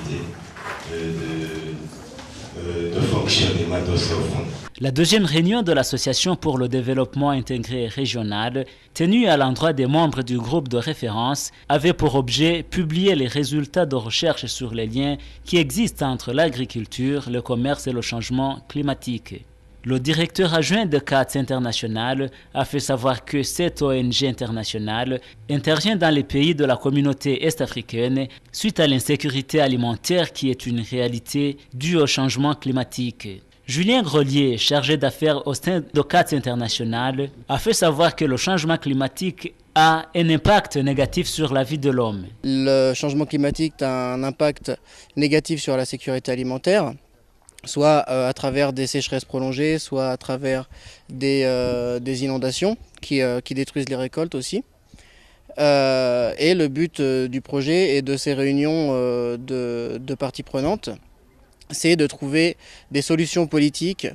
modalités de fonctionnement de ce fonds. La deuxième réunion de l'Association pour le développement intégré régional, tenue à l'endroit des membres du groupe de référence, avait pour objet publier les résultats de recherche sur les liens qui existent entre l'agriculture, le commerce et le changement climatique. Le directeur adjoint de CATS International a fait savoir que cette ONG internationale intervient dans les pays de la communauté est-africaine suite à l'insécurité alimentaire qui est une réalité due au changement climatique. Julien Grelier, chargé d'affaires au sein de CATS International, a fait savoir que le changement climatique a un impact négatif sur la vie de l'homme. Le changement climatique a un impact négatif sur la sécurité alimentaire, soit à travers des sécheresses prolongées, soit à travers des inondations qui détruisent les récoltes aussi. Et le but du projet et de ces réunions de parties prenantes, c'est de trouver des solutions politiques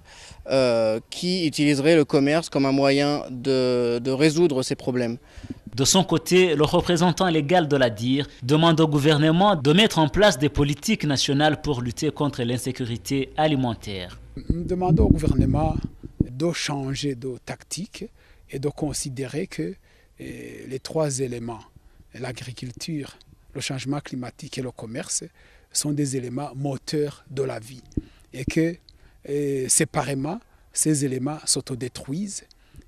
qui utiliseraient le commerce comme un moyen de résoudre ces problèmes. De son côté, le représentant légal de l'ADIR demande au gouvernement de mettre en place des politiques nationales pour lutter contre l'insécurité alimentaire. Nous demandons au gouvernement de changer de tactique et de considérer que les trois éléments, l'agriculture, le changement climatique et le commerce, sont des éléments moteurs de la vie et que séparément, ces éléments s'autodétruisent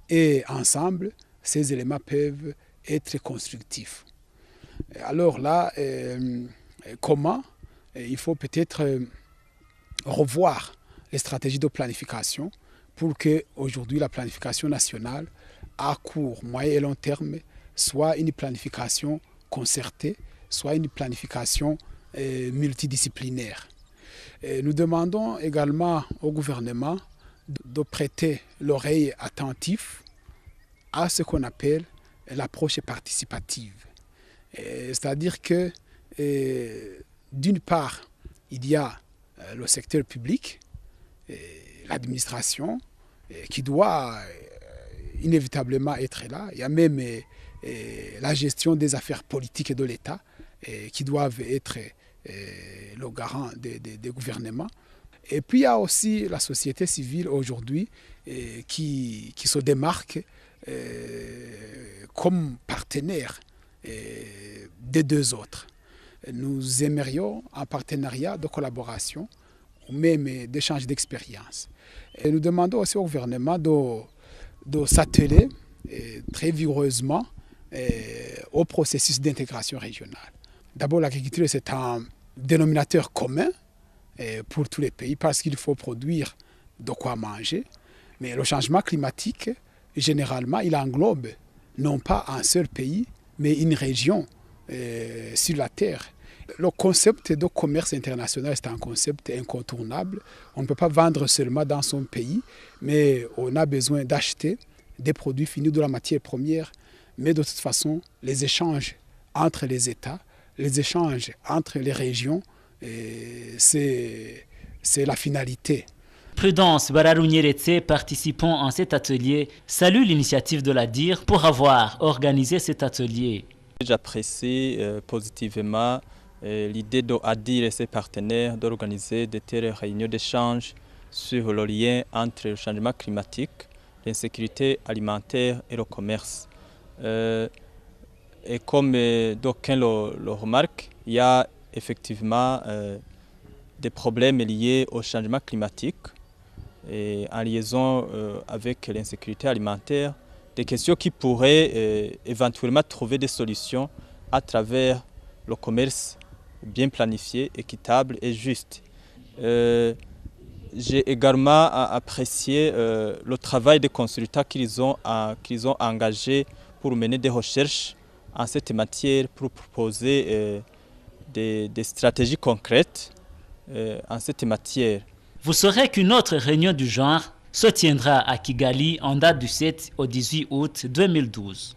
et ensemble, ces éléments peuvent être constructifs. Alors là, comment? Il faut peut-être revoir les stratégies de planification pour que aujourd'hui la planification nationale à court, moyen et long terme soit une planification concertée, soit une planification multidisciplinaire. Nous demandons également au gouvernement de prêter l'oreille attentive à ce qu'on appelle l'approche participative. C'est-à-dire que d'une part, il y a le secteur public, l'administration, qui doit inévitablement être là. Il y a même la gestion des affaires politiques et de l'État qui doivent être le garant des gouvernements. Et puis il y a aussi la société civile aujourd'hui qui se démarque comme partenaire des deux autres. Nous aimerions un partenariat de collaboration ou même d'échange d'expérience. Et nous demandons aussi au gouvernement de s'atteler très vigoureusement au processus d'intégration régionale. D'abord, l'agriculture, c'est un dénominateur commun pour tous les pays parce qu'il faut produire de quoi manger. Mais le changement climatique, généralement, il englobe non pas un seul pays, mais une région sur la Terre. Le concept de commerce international, c'est un concept incontournable. On ne peut pas vendre seulement dans son pays, mais on a besoin d'acheter des produits finis de la matière première. Mais de toute façon, les échanges entre les États, les échanges entre les régions, c'est la finalité. Prudence Bararunyeretse, participant en cet atelier, salue l'initiative de l'ADIR pour avoir organisé cet atelier. J'apprécie positivement l'idée de l'ADIR et ses partenaires d'organiser de telles réunions d'échange sur le lien entre le changement climatique, l'insécurité alimentaire et le commerce. Et comme d'aucuns le remarquent, il y a effectivement des problèmes liés au changement climatique et en liaison avec l'insécurité alimentaire, des questions qui pourraient éventuellement trouver des solutions à travers le commerce bien planifié, équitable et juste. J'ai également apprécié le travail des consultants qu'ils ont engagé pour mener des recherches en cette matière, pour proposer des stratégies concrètes en cette matière. Vous saurez qu'une autre réunion du genre se tiendra à Kigali en date du 7 au 18 août 2012.